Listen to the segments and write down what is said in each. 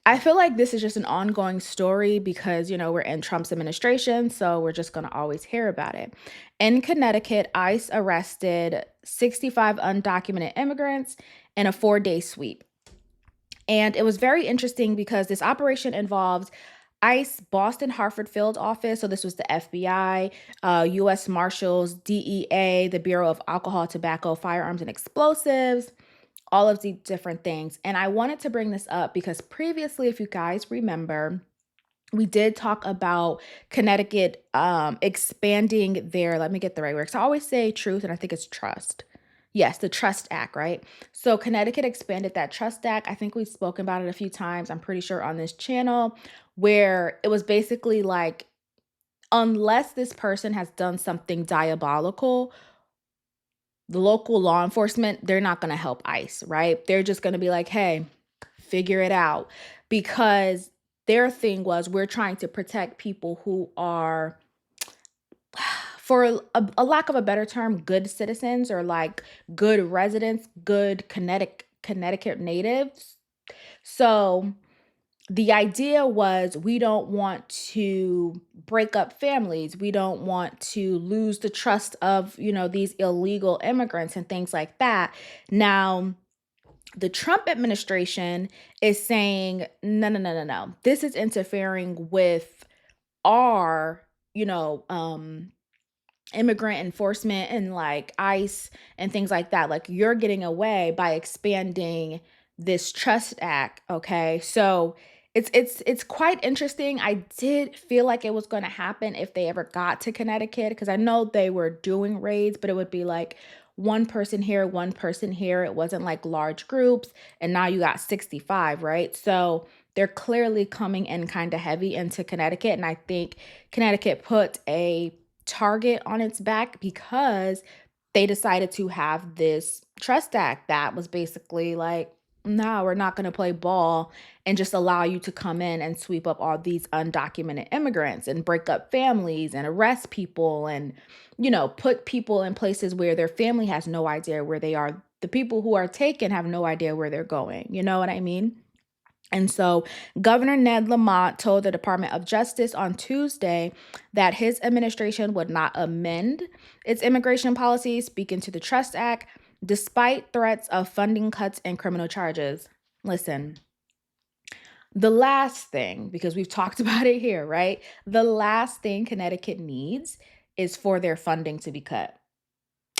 I feel like this is just an ongoing story because, we're in Trump's administration, so we're just going to always hear about it. In Connecticut, ICE arrested 65 undocumented immigrants in a 4-day sweep. And it was very interesting because this operation involved ICE Boston Hartford field office. So this was the FBI, U.S. Marshals, DEA, the Bureau of Alcohol, Tobacco, Firearms, and Explosives, all of these different things. And I wanted to bring this up because previously, if you guys remember, we did talk about Connecticut expanding their, let me get the right words. I always say truth, and I think it's trust. Yes, the Trust Act, right? So Connecticut expanded that Trust Act. I think we've spoken about it a few times, I'm pretty sure on this channel, where it was basically like, unless this person has done something diabolical, the local law enforcement, they're not going to help ICE, right? They're just going to be like, hey, figure it out. Because their thing was, we're trying to protect people who are, for a lack of a better term, good citizens, or like good residents, good Connecticut natives. So the idea was, we don't want to break up families. We don't want to lose the trust of, these illegal immigrants and things like that. Now, the Trump administration is saying, no, no, no, no, no. This is interfering with our, you know, um, immigrant enforcement and like ICE and things like that. Like, you're getting away by expanding this Trust Act. Okay. So it's quite interesting. I did feel like it was going to happen if they ever got to Connecticut, because I know they were doing raids, but it would be like one person here, one person here. It wasn't like large groups. And now you got 65, right? So they're clearly coming in kind of heavy into Connecticut. And I think Connecticut put a target on its back because they decided to have this Trust Act that was basically like, no, we're not going to play ball and just allow you to come in and sweep up all these undocumented immigrants and break up families and arrest people and, put people in places where their family has no idea where they are. The people who are taken have no idea where they're going. You know what I mean? And so Governor Ned Lamont told the Department of Justice on Tuesday that his administration would not amend its immigration policy, speaking to the Trust Act, despite threats of funding cuts and criminal charges. Listen, the last thing, because we've talked about it here, right? The last thing Connecticut needs is for their funding to be cut,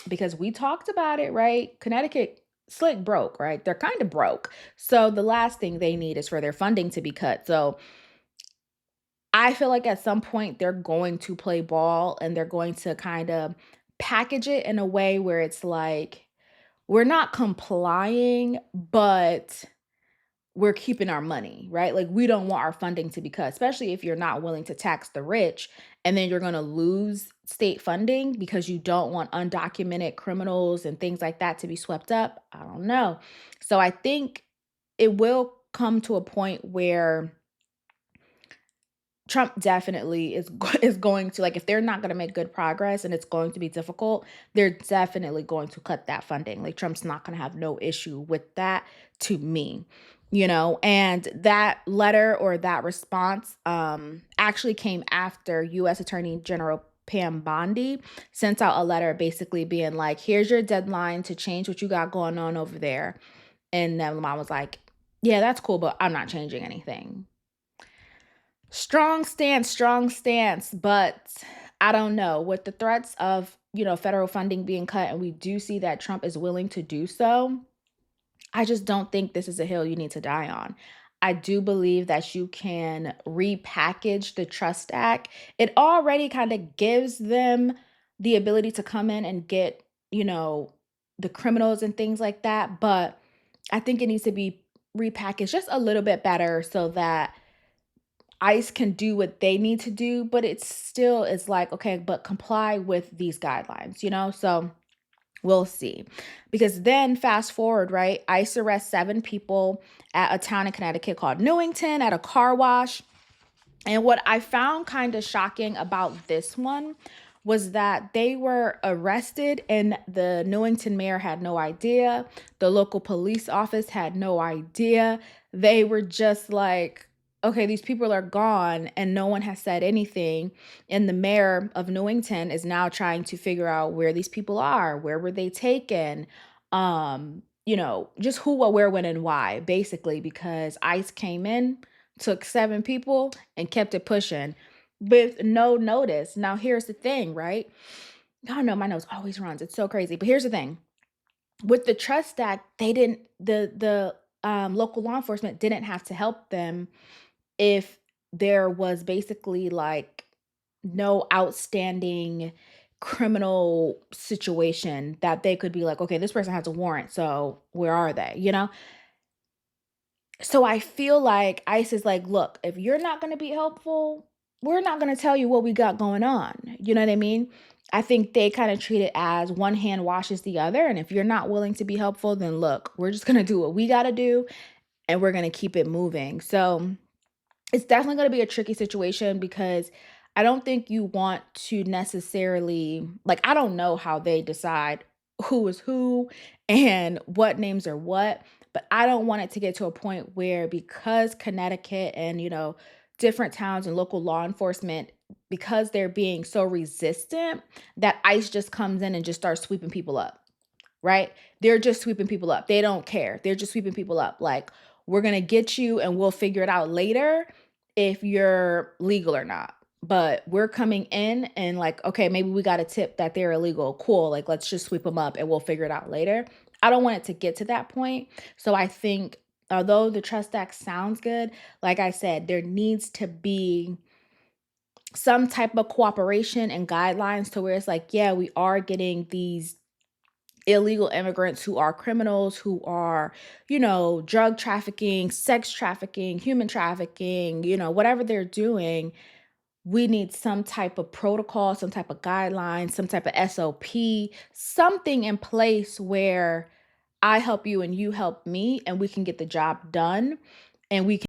because we talked about it, right? Connecticut slick broke, right? They're kind of broke. So the last thing they need is for their funding to be cut. So I feel like at some point they're going to play ball and they're going to kind of package it in a way where it's like, we're not complying, but we're keeping our money, right? Like, we don't want our funding to be cut, especially if you're not willing to tax the rich, and then you're going to lose state funding because you don't want undocumented criminals and things like that to be swept up. I don't know. So I think it will come to a point where Trump definitely is going to, like, if they're not going to make good progress and it's going to be difficult, they're definitely going to cut that funding. Like, Trump's not going to have no issue with that, to me. And that letter or that response actually came after US Attorney General Pam Bondi sent out a letter basically being like, here's your deadline to change what you got going on over there. And then Lamont was like, yeah, that's cool, but I'm not changing anything. Strong stance, but I don't know. With the threats of, federal funding being cut, and we do see that Trump is willing to do so, I just don't think this is a hill you need to die on. I do believe that you can repackage the Trust Act. It already kind of gives them the ability to come in and get, the criminals and things like that, but I think it needs to be repackaged just a little bit better so that ICE can do what they need to do, but it still is like, okay, but comply with these guidelines? So we'll see. Because then fast forward, right? ICE arrests 7 people at a town in Connecticut called Newington at a car wash. And what I found kind of shocking about this one was that they were arrested and the Newington mayor had no idea. The local police office had no idea. They were just like, okay, these people are gone and no one has said anything. And the mayor of Newington is now trying to figure out where these people are, where were they taken, just who, what, where, when, and why, basically, because ICE came in, took 7 people, and kept it pushing with no notice. Now, here's the thing, right? I don't know, my nose always runs. It's so crazy. But here's the thing. With the Trust Act, they didn't the local law enforcement didn't have to help them if there was basically, like, no outstanding criminal situation that they could be like, "Okay, this person has a warrant, so where are they?" You know? So I feel like ICE is like, "Look, if you're not gonna be helpful, we're not gonna tell you what we got going on." You know what I mean? I think they kinda treat it as one hand washes the other, and if you're not willing to be helpful, then look, we're just gonna do what we gotta do, and we're gonna keep it moving. So it's definitely gonna be a tricky situation because I don't think you want to necessarily, like, I don't know how they decide who is who and what names are what, but I don't want it to get to a point where, because Connecticut and, different towns and local law enforcement, because they're being so resistant, that ICE just comes in and just starts sweeping people up, right? They're just sweeping people up. They don't care. They're just sweeping people up. Like, we're going to get you and we'll figure it out later if you're legal or not. But we're coming in and, like, okay, maybe we got a tip that they're illegal. Cool. Like, let's just sweep them up and we'll figure it out later. I don't want it to get to that point. So I think, although the Trust Act sounds good, like I said, there needs to be some type of cooperation and guidelines to where it's like, yeah, we are getting these illegal immigrants who are criminals, who are, drug trafficking, sex trafficking, human trafficking, whatever they're doing. We need some type of protocol, some type of guidelines, some type of SOP, something in place where I help you and you help me and we can get the job done and we